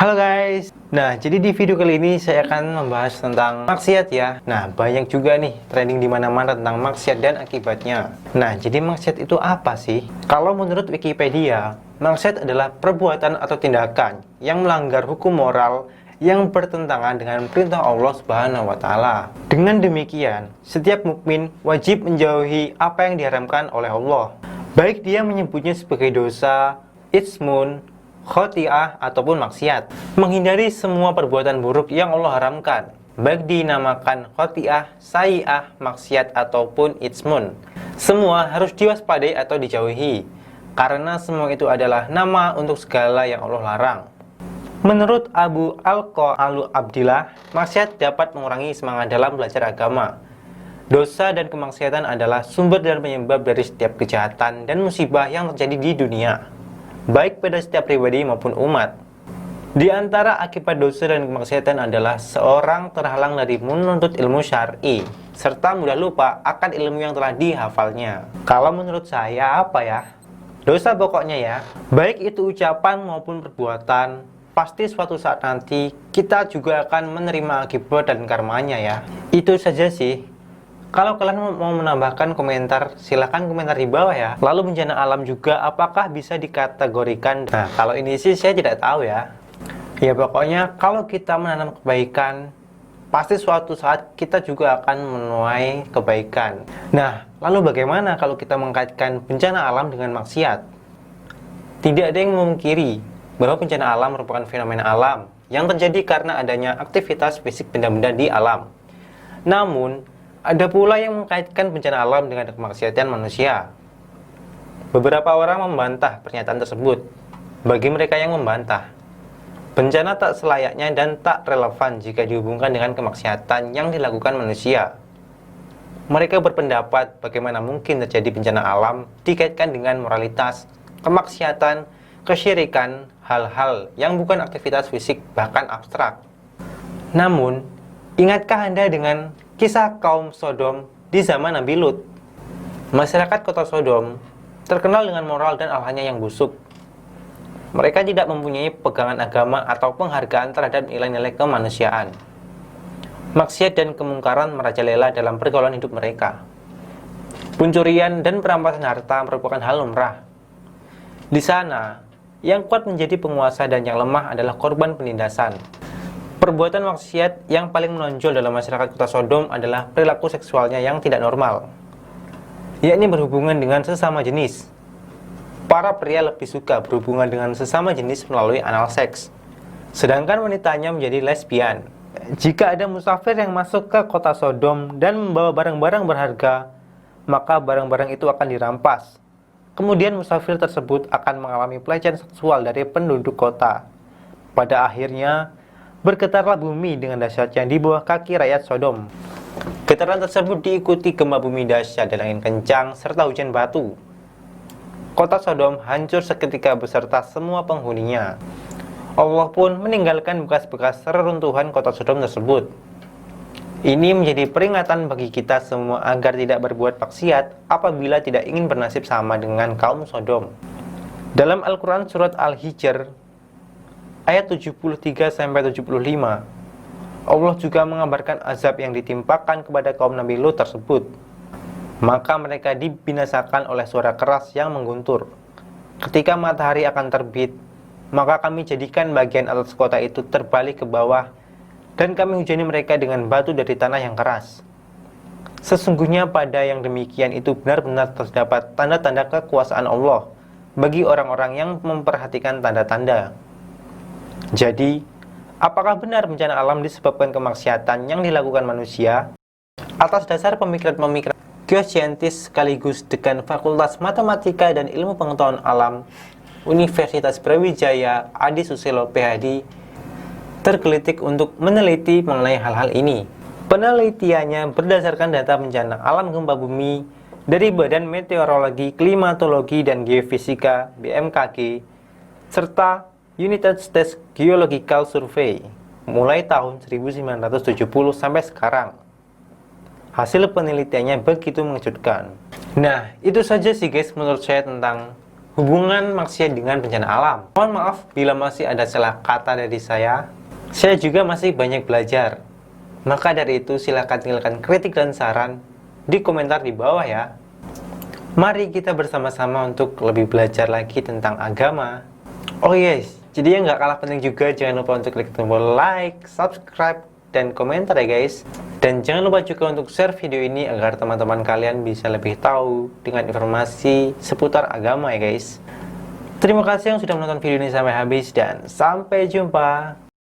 Halo guys. Nah, jadi di video kali ini saya akan membahas tentang maksiat ya. Nah, banyak juga nih trending di mana-mana tentang maksiat dan akibatnya. Nah, jadi maksiat itu apa sih? Kalau menurut Wikipedia, maksiat adalah perbuatan atau tindakan yang melanggar hukum moral yang bertentangan dengan perintah Allah Subhanahu wa taala. Dengan demikian, setiap mukmin wajib menjauhi apa yang diharamkan oleh Allah. Baik dia menyebutnya sebagai dosa, ismun, khotiah ataupun maksiat. Menghindari semua perbuatan buruk yang Allah haramkan, baik dinamakan khotiah, sayi'ah, maksiat ataupun itsmun. Semua harus diwaspadai atau dijauhi, karena semua itu adalah nama untuk segala yang Allah larang. Menurut Abu Alqa Al-Abdillah, maksiat dapat mengurangi semangat dalam belajar agama. Dosa dan kemaksiatan adalah sumber dan penyebab dari setiap kejahatan dan musibah yang terjadi di dunia, baik pada setiap pribadi maupun umat. Di antara akibat dosa dan kemaksiatan adalah seorang terhalang dari menuntut ilmu syar'i, serta mudah lupa akan ilmu yang telah dihafalnya. Kalau menurut saya apa ya? Dosa pokoknya ya, baik itu ucapan maupun perbuatan, pasti suatu saat nanti kita juga akan menerima akibat dan karmanya ya. Itu saja sih. Kalau kalian mau menambahkan komentar, silahkan komentar di bawah ya. Lalu bencana alam juga apakah bisa dikategorikan? Nah, kalau ini sih saya tidak tahu ya. Ya pokoknya kalau kita menanam kebaikan, pasti suatu saat kita juga akan menuai kebaikan. Nah, lalu bagaimana kalau kita mengkaitkan bencana alam dengan maksiat? Tidak ada yang memungkiri bahwa bencana alam merupakan fenomena alam yang terjadi karena adanya aktivitas fisik benda-benda di alam. Namun, ada pula yang mengkaitkan bencana alam dengan kemaksiatan manusia. Beberapa orang membantah pernyataan tersebut. Bagi mereka yang membantah, bencana tak selayaknya dan tak relevan jika dihubungkan dengan kemaksiatan yang dilakukan manusia. Mereka berpendapat bagaimana mungkin terjadi bencana alam dikaitkan dengan moralitas, kemaksiatan, kesyirikan, hal-hal yang bukan aktivitas fisik bahkan abstrak. Namun, ingatkah Anda dengan kisah kaum Sodom di zaman Nabi Lut? Masyarakat kota Sodom terkenal dengan moral dan akhlaknya yang busuk. Mereka tidak mempunyai pegangan agama atau penghargaan terhadap nilai-nilai kemanusiaan. Maksiat dan kemungkaran merajalela dalam pergaulan hidup mereka. Pencurian dan perampasan harta merupakan hal lumrah. Di sana, yang kuat menjadi penguasa dan yang lemah adalah korban penindasan. Perbuatan maksiat yang paling menonjol dalam masyarakat kota Sodom adalah perilaku seksualnya yang tidak normal, yakni berhubungan dengan sesama jenis. Para pria lebih suka berhubungan dengan sesama jenis melalui anal seks, sedangkan wanitanya menjadi lesbian. Jika ada musafir yang masuk ke kota Sodom dan membawa barang-barang berharga, maka barang-barang itu akan dirampas. Kemudian musafir tersebut akan mengalami pelecehan seksual dari penduduk kota. Pada akhirnya, bergetarlah bumi dengan dahsyatnya di bawah kaki rakyat Sodom. Getaran tersebut diikuti gempa bumi dahsyat dan angin kencang serta hujan batu. Kota Sodom hancur seketika beserta semua penghuninya. Allah pun meninggalkan bekas-bekas reruntuhan kota Sodom tersebut. Ini menjadi peringatan bagi kita semua agar tidak berbuat maksiat apabila tidak ingin bernasib sama dengan kaum Sodom. Dalam Al-Quran surat Al-Hijr ayat 73-75, Allah juga mengabarkan azab yang ditimpakan kepada kaum Nabi Lut tersebut. Maka mereka dibinasakan oleh suara keras yang mengguntur. Ketika matahari akan terbit, maka kami jadikan bagian atas kota itu terbalik ke bawah, dan kami hujani mereka dengan batu dari tanah yang keras. Sesungguhnya pada yang demikian itu benar-benar terdapat tanda-tanda kekuasaan Allah bagi orang-orang yang memperhatikan tanda-tanda. Jadi, apakah benar bencana alam disebabkan kemaksiatan yang dilakukan manusia? Atas dasar pemikiran-pemikiran geoscientis sekaligus dekan Fakultas Matematika dan Ilmu Pengetahuan Alam Universitas Brawijaya Adi Susilo PhD tergelitik untuk meneliti mengenai hal-hal ini. Penelitiannya berdasarkan data bencana alam gempa bumi dari Badan Meteorologi, Klimatologi, dan Geofisika (BMKG) serta United States Geological Survey mulai tahun 1970 sampai sekarang. Hasil penelitiannya begitu mengejutkan. Nah, itu saja sih guys menurut saya tentang hubungan maksiat dengan bencana alam. Mohon maaf bila masih ada salah kata dari saya. Saya juga masih banyak belajar. Maka dari itu silakan tinggalkan kritik dan saran di komentar di bawah ya. Mari kita bersama-sama untuk lebih belajar lagi tentang agama. Oh yes, jadi yang nggak kalah penting juga jangan lupa untuk klik tombol like, subscribe, dan komentar ya guys. Dan jangan lupa juga untuk share video ini agar teman-teman kalian bisa lebih tahu dengan informasi seputar agama ya guys. Terima kasih yang sudah menonton video ini sampai habis dan sampai jumpa.